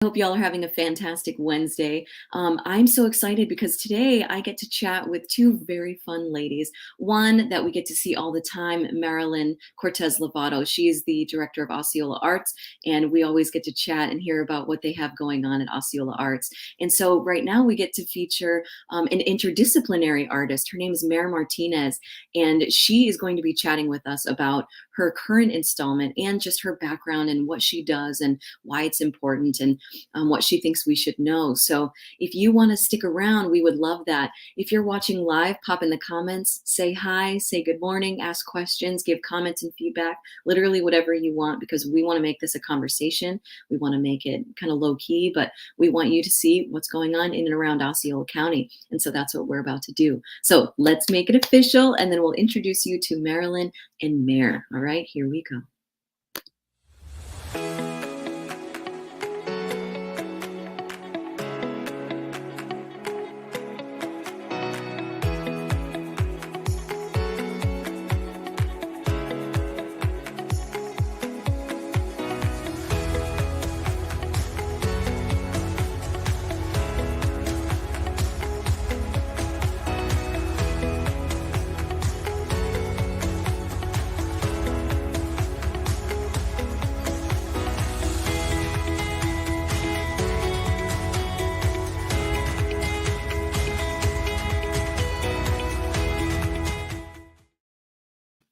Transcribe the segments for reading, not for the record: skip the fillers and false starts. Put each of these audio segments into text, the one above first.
Hope y'all are having a fantastic Wednesday. I'm so excited because today I get to chat with two very fun ladies. One that we get to see all the time, Marilyn Cortez-Lovato. She's the director of Osceola Arts, and we always get to chat and hear about what they have going on at Osceola Arts. And so right now we get to feature an interdisciplinary artist. Her name is Mar Martinez, and she is going to be chatting with us about her current installment and just her background and what she does and why it's important and what she thinks we should know. So if you want to stick around, we would love that. If you're watching live, pop in the comments, say hi, say good morning, ask questions, give comments and feedback, literally whatever you want, because we want to make this a conversation. We want to make it kind of low key, but we want you to see what's going on in and around Osceola County. And so that's what we're about to do. So let's make it official, and then we'll introduce you to Marilyn and Mar. All right, here we go.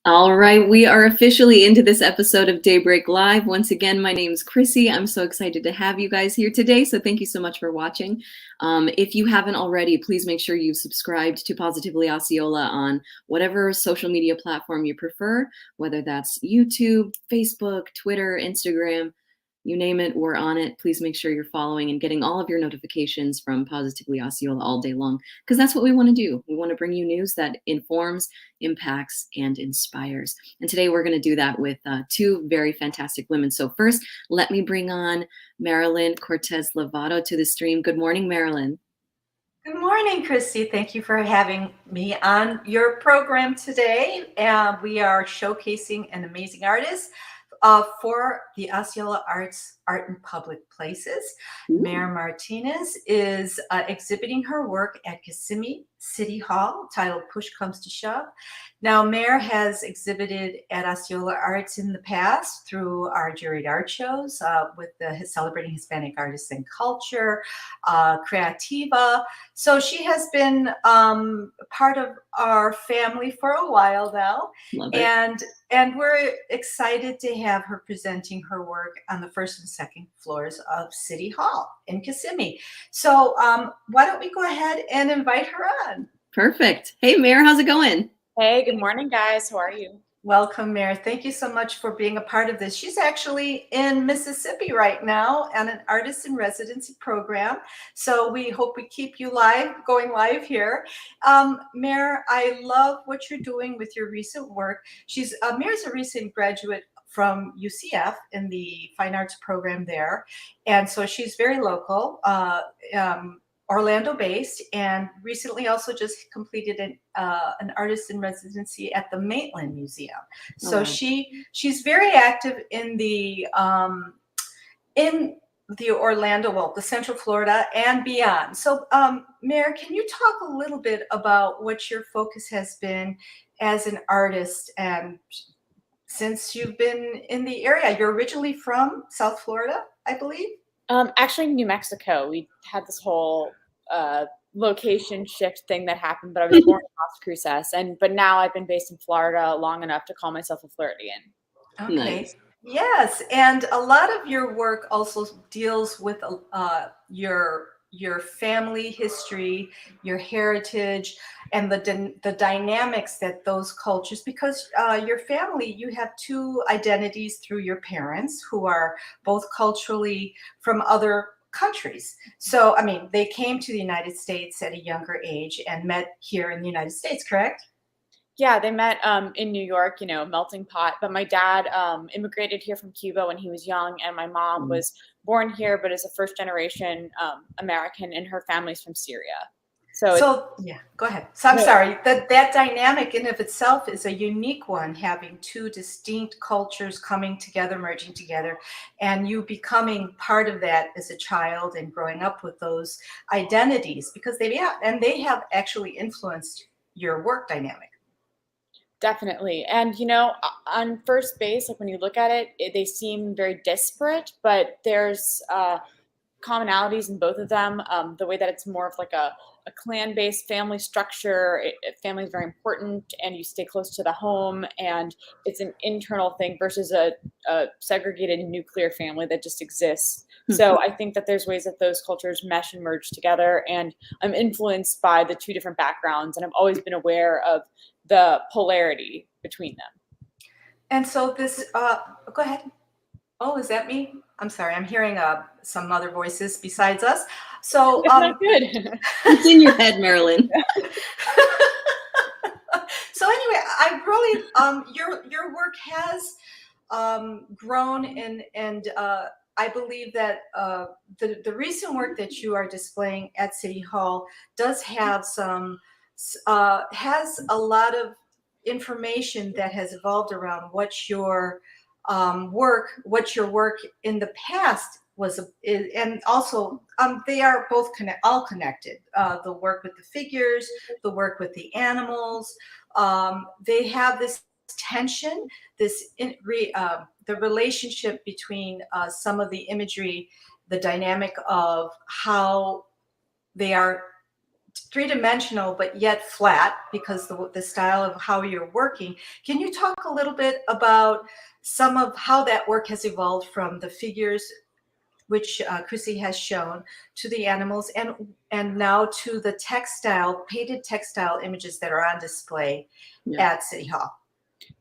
All right, we are officially into this episode of Daybreak Live. Once again, my name is Krissi. I'm so excited to have you guys here today, so thank you so much for watching. If you haven't already, please make sure you've subscribed to Positively Osceola on whatever social media platform you prefer, whether that's YouTube, Facebook, Twitter, Instagram, you name it, we're on it. Please make sure you're following and getting all of your notifications from Positively Osceola all day long, because that's what we want to do. We want to bring you news that informs, impacts, and inspires. And today we're going to do that with two very fantastic women. So first, let me bring on Marilyn Cortez-Lovato to the stream. Good morning, Marilyn. Good morning, Krissi. Thank you for having me on your program today. We are showcasing an amazing artist for the Osceola Arts Art in Public Places. Mar Martinez is exhibiting her work at Kissimmee City Hall, titled Push Comes to Shove. Now, Mar has exhibited at Osceola Arts in the past through our juried art shows with the Celebrating Hispanic Artists and Culture, Creativa. So she has been part of our family for a while now. And we're excited to have her presenting her work on the first and second floors of City Hall in Kissimmee. So why don't we go ahead and invite her on? Perfect. Hey, Mar, how's it going? Hey, good morning, guys. How are you? Welcome, Mar. Thank you so much for being a part of this. She's actually in Mississippi right now on an artist in residency program. So we hope we keep you going live here. Mar, I love what you're doing with your recent work. Mar's a recent graduate from UCF in the fine arts program there. And so she's very local. Orlando-based, and recently also just completed an artist in residency at the Maitland Museum. So she's very active in the Orlando, well, the Central Florida and beyond. So, Mar, can you talk a little bit about what your focus has been as an artist, and since you've been in the area? You're originally from South Florida, I believe. Actually, New Mexico. We had this whole location shift thing that happened, but I was born in Las Cruces, but now I've been based in Florida long enough to call myself a Floridian. Okay. Nice. Yes, and a lot of your work also deals with your family history, your heritage, and the dynamics that those cultures, because your family, you have two identities through your parents who are both culturally from other countries. So, I mean, they came to the United States at a younger age and met here in the United States, correct? Yeah, they met in New York, melting pot. But my dad immigrated here from Cuba when he was young, and my mom was born here, but is a first-generation American, and her family's from Syria. So yeah, go ahead. So I'm sorry, that dynamic in of itself is a unique one, having two distinct cultures coming together, merging together, and you becoming part of that as a child and growing up with those identities, because they have actually influenced your work dynamic. Definitely. And, on first base, like when you look at it, they seem very disparate, but there's commonalities in both of them. The way that it's more of like a clan-based family structure. Family is very important, and you stay close to the home, and it's an internal thing versus a segregated nuclear family that just exists. So I think that there's ways that those cultures mesh and merge together, and I'm influenced by the two different backgrounds, and I've always been aware of the polarity between them. And so this, go ahead. Oh, is that me? I'm sorry. I'm hearing some other voices besides us. So That's not good. It's in your head, Marilyn. So anyway, I really your work has grown, and I believe that the recent work that you are displaying at City Hall does have has a lot of information that has evolved around what your work in the past was, and also they are both all connected. The work with the figures, the work with the animals, they have this tension, the relationship between some of the imagery, the dynamic of how they are three-dimensional but yet flat because the style of how you're working. Can you talk a little bit about some of how that work has evolved from the figures, which Krissi has shown, to the animals, and now to the painted textile images that are on display at City Hall?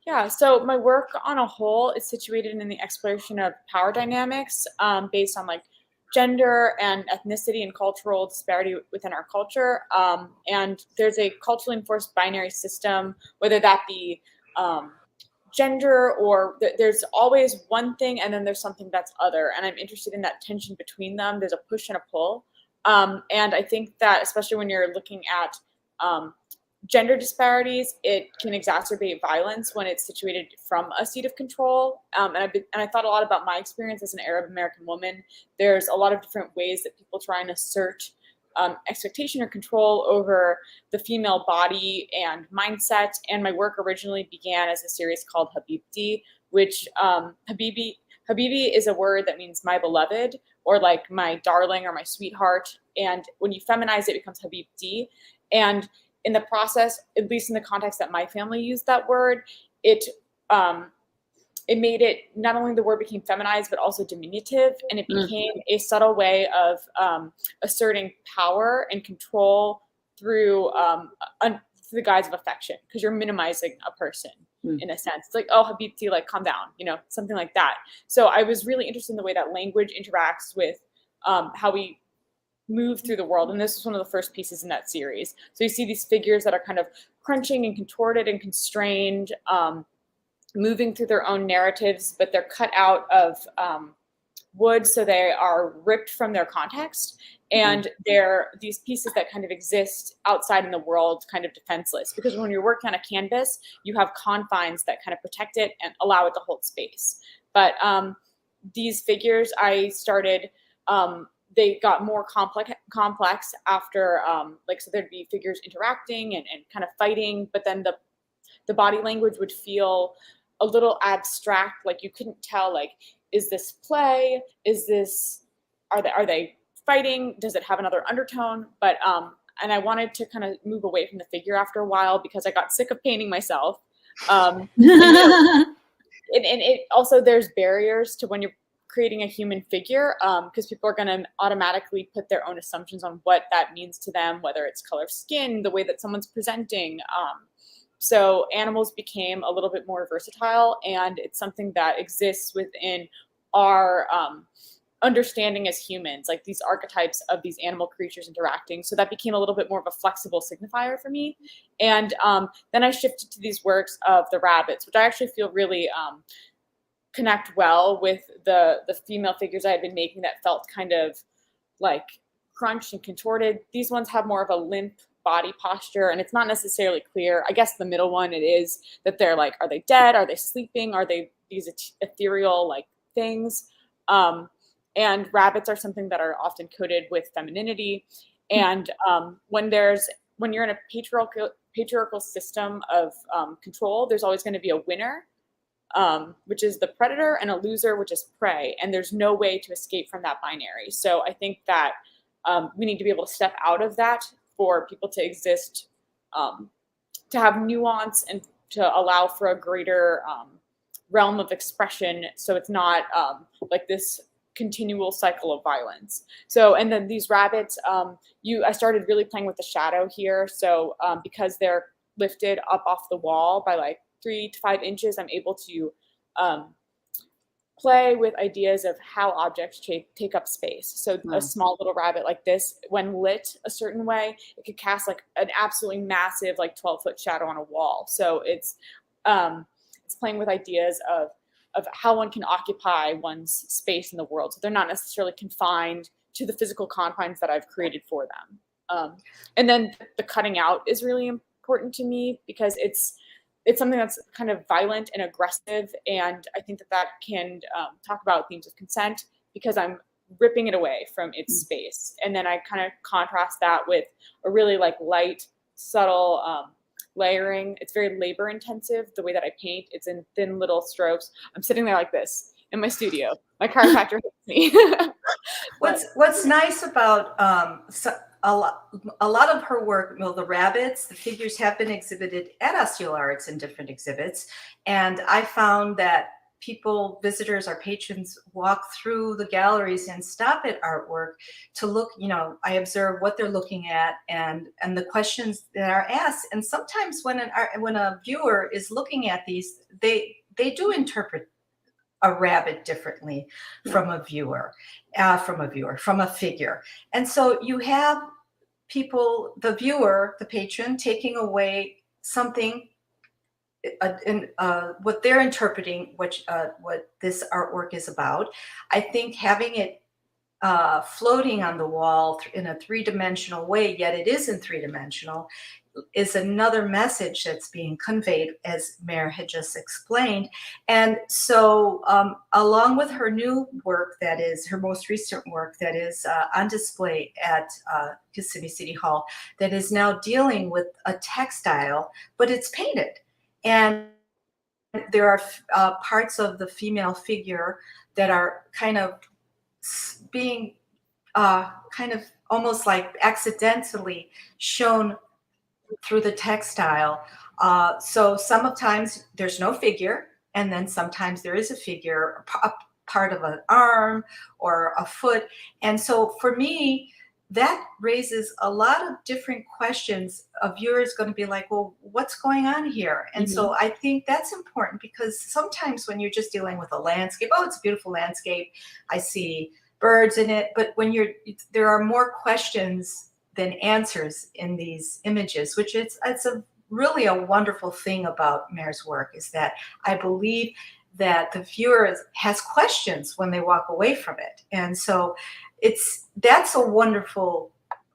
Yeah, so my work on a whole is situated in the exploration of power dynamics based on like gender and ethnicity and cultural disparity within our culture. And there's a culturally enforced binary system, whether that be gender or there's always one thing and then there's something that's other. And I'm interested in that tension between them. There's a push and a pull. And I think that especially when you're looking at gender disparities, it can exacerbate violence when it's situated from a seat of control. And I thought a lot about my experience as an Arab American woman. There's a lot of different ways that people try and assert expectation or control over the female body and mindset. And my work originally began as a series called Habibti, which Habibi is a word that means my beloved, or like my darling or my sweetheart. And when you feminize it, it becomes Habibti. And in the process, at least in the context that my family used that word, it made it, not only the word became feminized, but also diminutive. And it became a subtle way of asserting power and control through the guise of affection, because you're minimizing a person in a sense. It's like, oh, Habibti, like, calm down, something like that. So I was really interested in the way that language interacts with how we move through the world. And this was one of the first pieces in that series. So you see these figures that are kind of crunching and contorted and constrained, moving through their own narratives, but they're cut out of wood, so they are ripped from their context. And they're these pieces that kind of exist outside in the world, kind of defenseless, because when you're working on a canvas, you have confines that kind of protect it and allow it to hold space. But these figures, I started, they got more complex after, so there'd be figures interacting and kind of fighting, but then the body language would feel a little abstract. Like you couldn't tell, like, is this play? Are they fighting? Does it have another undertone? But, and I wanted to kind of move away from the figure after a while because I got sick of painting myself. And it also, there's barriers to when you're creating a human figure, because people are going to automatically put their own assumptions on what that means to them, whether it's color of skin, the way that someone's presenting. So animals became a little bit more versatile, and it's something that exists within our understanding as humans, like these archetypes of these animal creatures interacting. So that became a little bit more of a flexible signifier for me. And then I shifted to these works of the rabbits, which I actually feel really connect well with the female figures I had been making that felt kind of like crunched and contorted. These ones have more of a limp body posture, and it's not necessarily clear. I guess the middle one, it is that they're like, are they dead? Are they sleeping? Are they these ethereal like things? And rabbits are something that are often coded with femininity. And when you're in a patriarchal system of control, there's always going to be a winner, which is the predator, and a loser, which is prey. And there's no way to escape from that binary. So I think that we need to be able to step out of that for people to exist, to have nuance and to allow for a greater realm of expression. So it's not like this continual cycle of violence. So, and then these rabbits, I started really playing with the shadow here. So because they're lifted up off the wall by like 3 to 5 inches, I'm able to play with ideas of how objects take up space. So a small little rabbit like this, when lit a certain way, it could cast like an absolutely massive, like 12-foot shadow on a wall. So it's playing with ideas of how one can occupy one's space in the world. So they're not necessarily confined to the physical confines that I've created for them. And then the cutting out is really important to me because it's something that's kind of violent and aggressive. And I think that can talk about themes of consent because I'm ripping it away from its space. And then I kind of contrast that with a really like light, subtle layering. It's very labor intensive, the way that I paint. It's in thin little strokes. I'm sitting there like this in my studio. My chiropractor hates me. What's nice about a lot of her work, the rabbits, the figures have been exhibited at Osceola Arts in different exhibits. And I found that visitors, our patrons, walk through the galleries and stop at artwork to look, I observe what they're looking at and the questions that are asked. And sometimes when a viewer is looking at these, they do interpret a rabbit differently from a figure. And so you have people, the viewer, the patron, taking away something, what they're interpreting, what this artwork is about. I think having it floating on the wall in a 3-dimensional way, yet it isn't 3-dimensional, is another message that's being conveyed, as Mare had just explained. And so along with her new work, that is her most recent work that is on display at Kissimmee City Hall, that is now dealing with a textile, but it's painted. And there are parts of the female figure that are kind of being kind of almost like accidentally shown through the textile. So sometimes there's no figure, and then sometimes there is a figure, a part of an arm or a foot. And so for me, that raises a lot of different questions. A viewer is going to be like, well, what's going on here? And so I think that's important because sometimes when you're just dealing with a landscape, oh, it's a beautiful landscape, I see birds in it. But when there are more questions than answers in these images, which it's really a wonderful thing about Mare's work, is that I believe that the viewer has questions when they walk away from it. And so that's a wonderful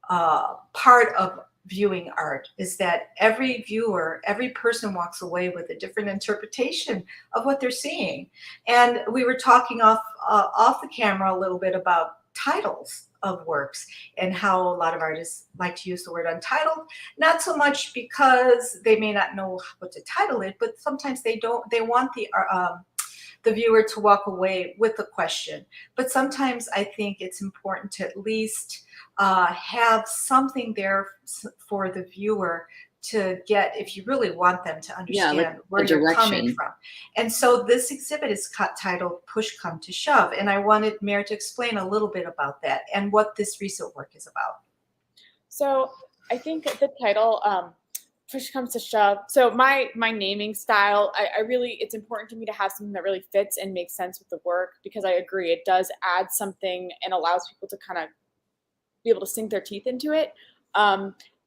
part of viewing art, is that every viewer, every person walks away with a different interpretation of what they're seeing. And we were talking off the camera a little bit about titles of works and how a lot of artists like to use the word untitled, not so much because they may not know what to title it, but sometimes they want the viewer to walk away with a question. But sometimes I think it's important to at least have something there for the viewer to get, if you really want them to understand where you're coming from. And so this exhibit is titled Push Come to Shove. And I wanted Mare to explain a little bit about that and what this recent work is about. So I think the title, Push Comes to Shove. So my naming style, I really, it's important to me to have something that really fits and makes sense with the work, because I agree it does add something and allows people to kind of be able to sink their teeth into it.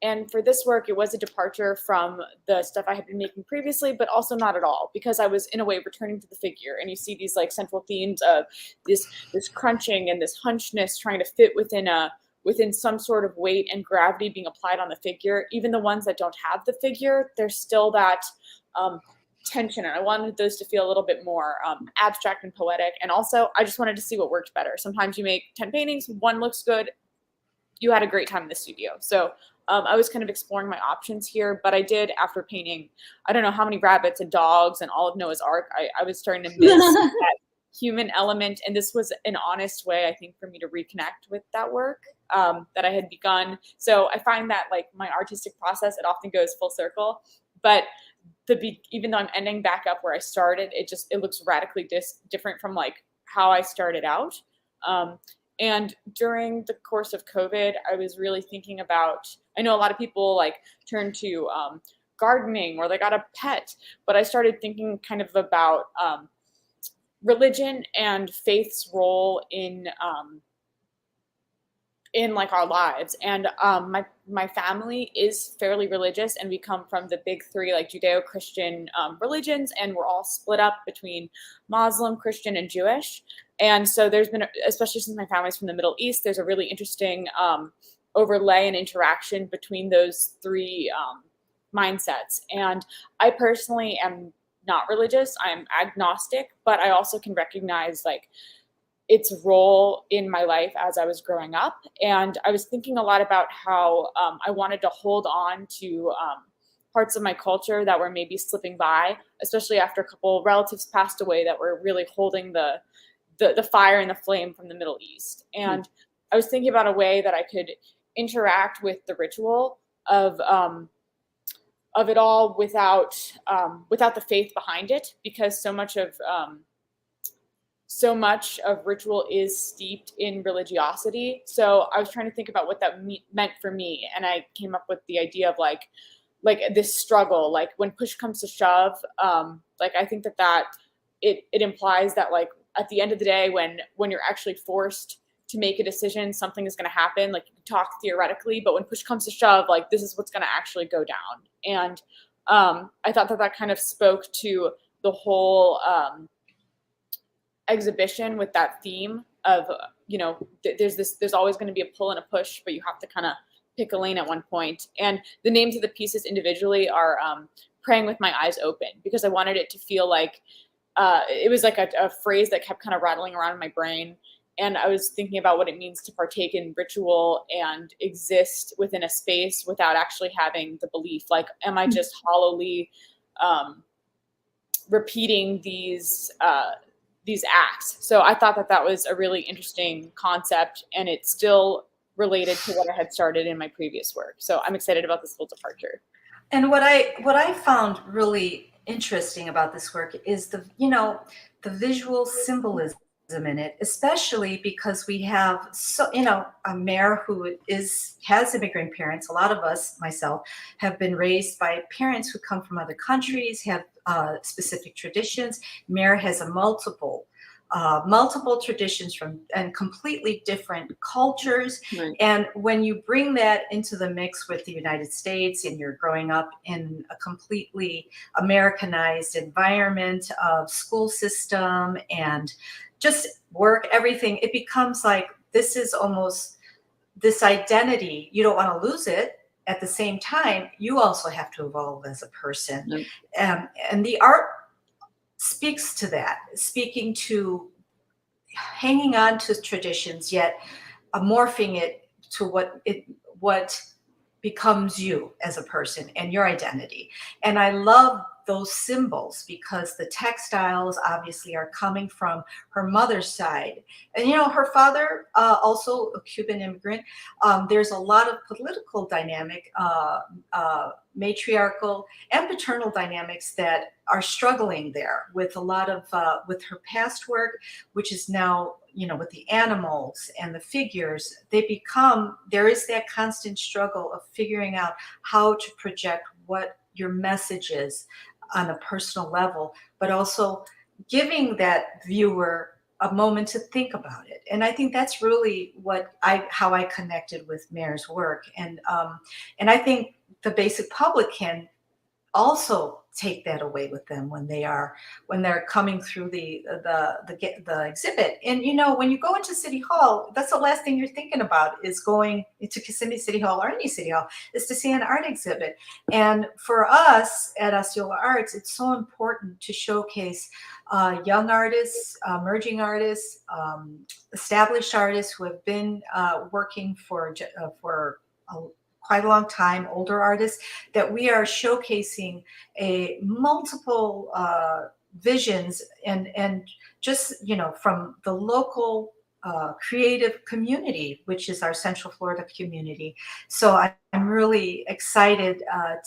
And for this work, it was a departure from the stuff I had been making previously, but also not at all, because I was in a way returning to the figure. And you see these like central themes of this crunching and this hunchness trying to fit within a within some sort of weight and gravity being applied on the figure. Even the ones that don't have the figure, there's still that tension, and I wanted those to feel a little bit more abstract and poetic. And also, I just wanted to see what worked better. Sometimes you make 10 paintings, one looks good, you had a great time in the studio. So I was kind of exploring my options here, but I did, after painting, I don't know how many rabbits and dogs and all of Noah's Ark, I was starting to miss that human element. And this was an honest way, I think, for me to reconnect with that work that I had begun. So I find that like my artistic process, it often goes full circle, but even though I'm ending back up where I started, it looks radically different from like how I started out. And during the course of COVID, I was really thinking about, I know a lot of people like turn to gardening or they got a pet, but I started thinking kind of about religion and faith's role in like our lives. And my family is fairly religious, and we come from the big three, like Judeo-Christian religions, and we're all split up between Muslim, Christian, and Jewish. And so there's been, especially since my family's from the Middle East, there's a really interesting overlay and interaction between those three mindsets. And I personally am not religious. I'm agnostic, but I also can recognize like its role in my life as I was growing up. And I was thinking a lot about how I wanted to hold on to parts of my culture that were maybe slipping by, especially after a couple relatives passed away that were really holding the fire and the flame from the Middle East. And I was thinking about a way that I could interact with the ritual of it all without the faith behind it, because so much of ritual is steeped in religiosity. So I was trying to think about what that meant for me, and I came up with the idea of like this struggle, like when push comes to shove. Like I think that it implies that like at the end of the day, when you're actually forced to make a decision, something is going to happen. Like you can talk theoretically, but when push comes to shove, like this is what's going to actually go down. And I thought that kind of spoke to the whole exhibition with that theme of, there's always going to be a pull and a push, but you have to kind of pick a lane at one point. And the names of the pieces individually are Praying with My Eyes Open, because I wanted it to feel like it was like a phrase that kept kind of rattling around in my brain. And I was thinking about what it means to partake in ritual and exist within a space without actually having the belief. Like, am I just hollowly repeating these acts? So I thought that was a really interesting concept, and it's still related to what I had started in my previous work. So I'm excited about this little departure. And what I found really interesting about this work is the visual symbolism in it, especially because we have a mayor who has immigrant parents. A lot of us, myself, have been raised by parents who come from other countries, have specific traditions. Mayor has a multiple traditions and completely different cultures. Right. And when you bring that into the mix with the United States, and you're growing up in a completely Americanized environment of school system and just work, everything, it becomes like this is almost this identity. You don't want to lose it. At the same time, you also have to evolve as a person. Right. And the art speaks to that, speaking to hanging on to traditions, yet morphing it to what becomes you as a person and your identity. And I love those symbols because the textiles obviously are coming from her mother's side. And, her father, also a Cuban immigrant. There's a lot of political dynamic, matriarchal and paternal dynamics that are struggling there with a lot of, with her past work, which is now, with the animals and the figures, there is that constant struggle of figuring out how to project what your message is on a personal level, but also giving that viewer a moment to think about it. And I think that's really how I connected with Mayor's work. And I think the basic public can also take that away with them when they're coming through the exhibit. And when you go into City Hall, that's the last thing you're thinking about is going into Kissimmee City Hall or any city hall, is to see an art exhibit. And for us at Osceola Arts, it's so important to showcase young artists, emerging artists, established artists who have been working for quite a long time, older artists, that we are showcasing a multiple visions and just, from the local creative community, which is our Central Florida community. So I'm really excited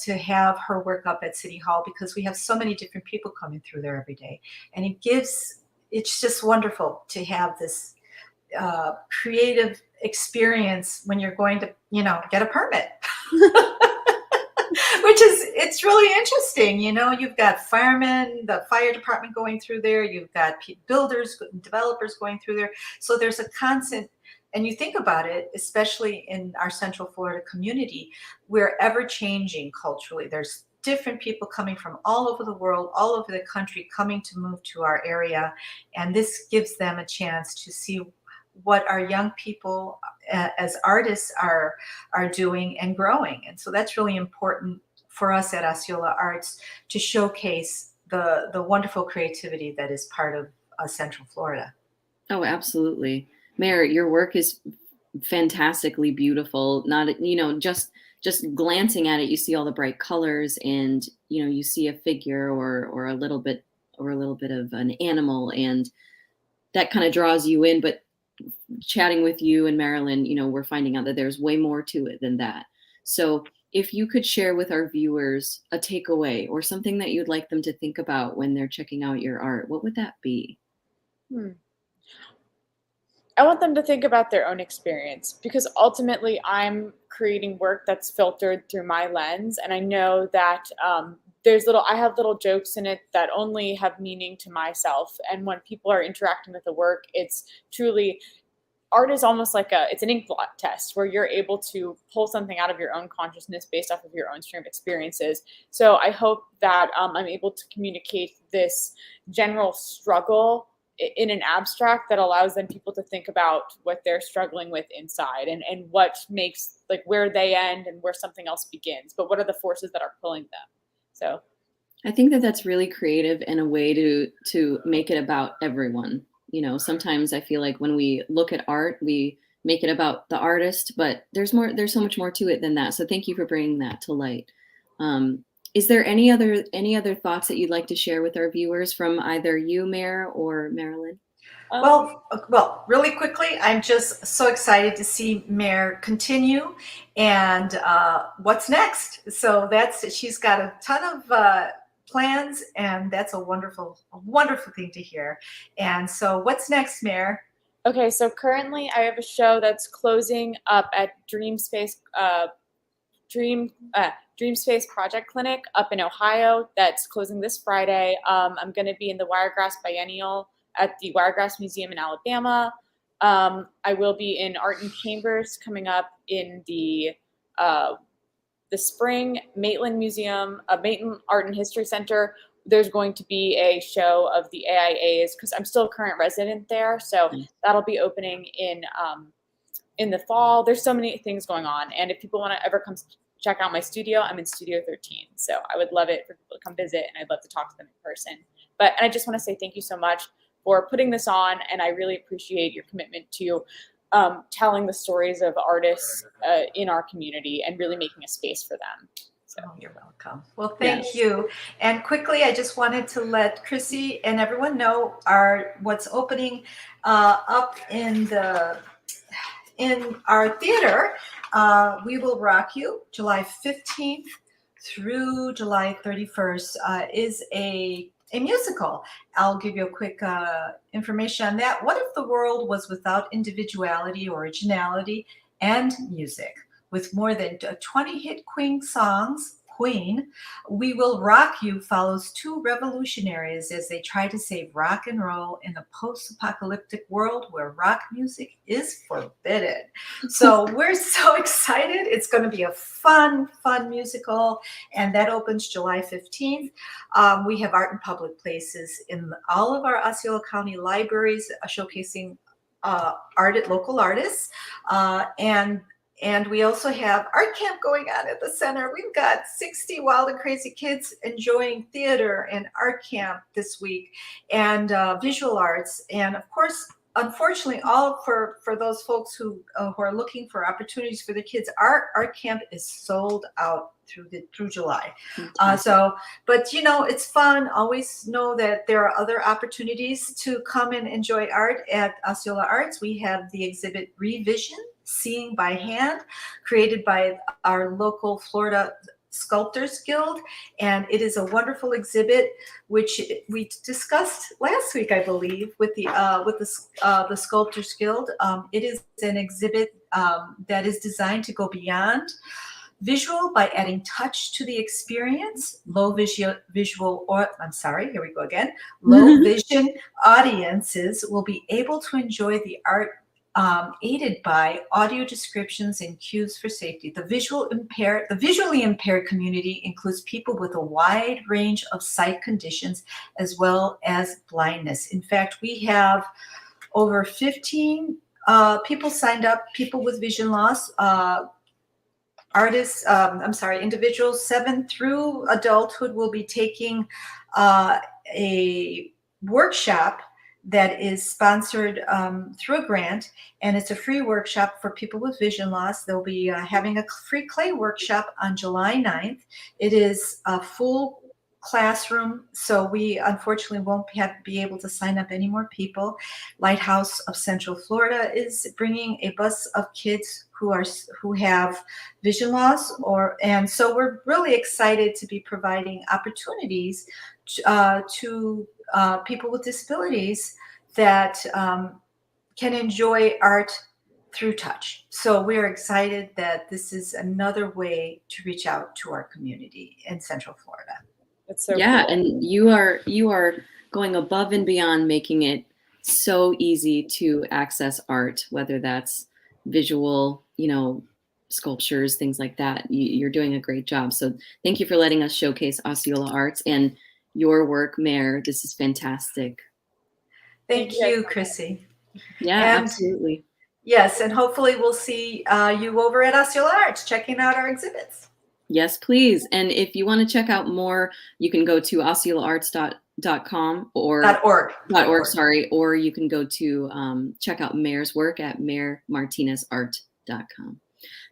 to have her work up at City Hall, because we have so many different people coming through there every day. And it's just wonderful to have this creative experience when you're going to, get a permit. It's really interesting. You've got firemen, the fire department going through there. You've got builders, developers going through there. So there's a constant, and you think about it, especially in our Central Florida community, we're ever changing culturally. There's different people coming from all over the world, all over the country, coming to move to our area. And this gives them a chance to see what our young people as artists are doing and growing. And so that's really important for us at Osceola Arts, to showcase the wonderful creativity that is part of Central Florida. Oh, absolutely. Mayor, your work is fantastically beautiful. Not, just glancing at it, you see all the bright colors, and, you see a figure or a little bit of an animal, and that kind of draws you in. But chatting with you and Marilyn, we're finding out that there's way more to it than that. So if you could share with our viewers a takeaway or something that you'd like them to think about when they're checking out your art, what would that be? I want them to think about their own experience, because ultimately I'm creating work that's filtered through my lens. And I know that I have little jokes in it that only have meaning to myself. And when people are interacting with the work, it's truly, art is almost like it's an ink blot test, where you're able to pull something out of your own consciousness based off of your own stream of experiences. So I hope that I'm able to communicate this general struggle in an abstract that allows then people to think about what they're struggling with inside, and what makes, like, where they end and where something else begins, but what are the forces that are pulling them. So I think that that's really creative and a way to make it about everyone. Sometimes I feel like when we look at art, we make it about the artist, but there's so much more to it than that. So thank you for bringing that to light. Is there any other thoughts that you'd like to share with our viewers from either you, Mayor, or Marilyn? Well, really quickly, I'm just so excited to see Mayor continue, and what's next. So she's got a ton of plans, and that's a wonderful thing to hear. And so what's next, Mayor? Okay, so currently I have a show that's closing up at Dream Space Project Clinic up in Ohio. That's closing this Friday. I'm going to be in the Wiregrass Biennial at the Wiregrass Museum in Alabama. I will be in Art in Chambers coming up in the spring. Maitland Museum, Maitland Art and History Center. There's going to be a show of the AIAs, because I'm still a current resident there. So that'll be opening in the fall. There's so many things going on. And if people want to ever come check out my studio, I'm in Studio 13. So I would love it for people to come visit, and I'd love to talk to them in person. And I just want to say thank you so much for putting this on, and I really appreciate your commitment to telling the stories of artists in our community and really making a space for them. So you're welcome. Well, thank you. And quickly, I just wanted to let Krissi and everyone know what's opening up in our theater. We Will Rock You, July 15th through July 31st, is a musical. I'll give you a quick information on that. What if the world was without individuality, originality, and music? With more than 20 hit Queen songs, Queen. We Will Rock You follows two revolutionaries as they try to save rock and roll in a post-apocalyptic world where rock music is forbidden. So we're so excited. It's going to be a fun musical, and that opens July 15th. We have art in public places in all of our Osceola County libraries showcasing local artists, and we also have art camp going on at the center. We've got 60 wild and crazy kids enjoying theater and art camp this week, and visual arts, and of course, unfortunately, all for those folks who are looking for opportunities for the kids, our art camp is sold out through July. But you know, it's fun. Always know that there are other opportunities to come and enjoy art at Osceola Arts. We have the exhibit Revision, Seeing by Hand, created by our local Florida Sculptors Guild, and it is a wonderful exhibit which we discussed last week, I believe, with the Sculptors Guild. It is an exhibit that is designed to go beyond visual by adding touch to the experience. Low vision audiences will be able to enjoy the art aided by audio descriptions and cues for safety. The visually impaired community includes people with a wide range of sight conditions as well as blindness. In fact, we have over 15 people signed up, people with vision loss, individuals 7 through adulthood will be taking a workshop that is sponsored through a grant, and it's a free workshop for people with vision loss. They'll be having a free clay workshop on July 9th. It is a full classroom, so we unfortunately won't be able to sign up any more people. Lighthouse of Central Florida is bringing a bus of kids who have vision loss, and so we're really excited to be providing opportunities to people with disabilities that can enjoy art through touch. So we're excited that this is another way to reach out to our community in Central Florida. That's so Yeah, cool. and you are going above and beyond, making it so easy to access art, whether that's visual, sculptures, things like that. You're doing a great job. So thank you for letting us showcase Osceola Arts and your work, Mayor. This is fantastic. Thank you, Krissi. Yeah, And absolutely. yes, and hopefully we'll see you over at Osceola Arts checking out our exhibits. Yes, please. And if you want to check out more, you can go to osceolaarts.com or .org, sorry, or you can go to check out Mayor's work at martinezart.com.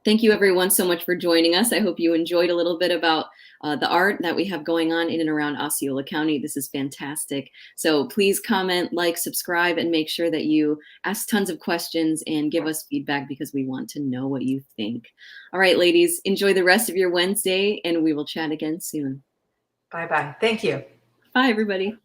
Thank you everyone so much for joining us. I hope you enjoyed a little bit about the art that we have going on in and around Osceola County. This is fantastic. So please comment, like, subscribe, and make sure that you ask tons of questions and give us feedback because we want to know what you think. All right, ladies, enjoy the rest of your Wednesday, and we will chat again soon. Bye-bye. Thank you. Bye, everybody.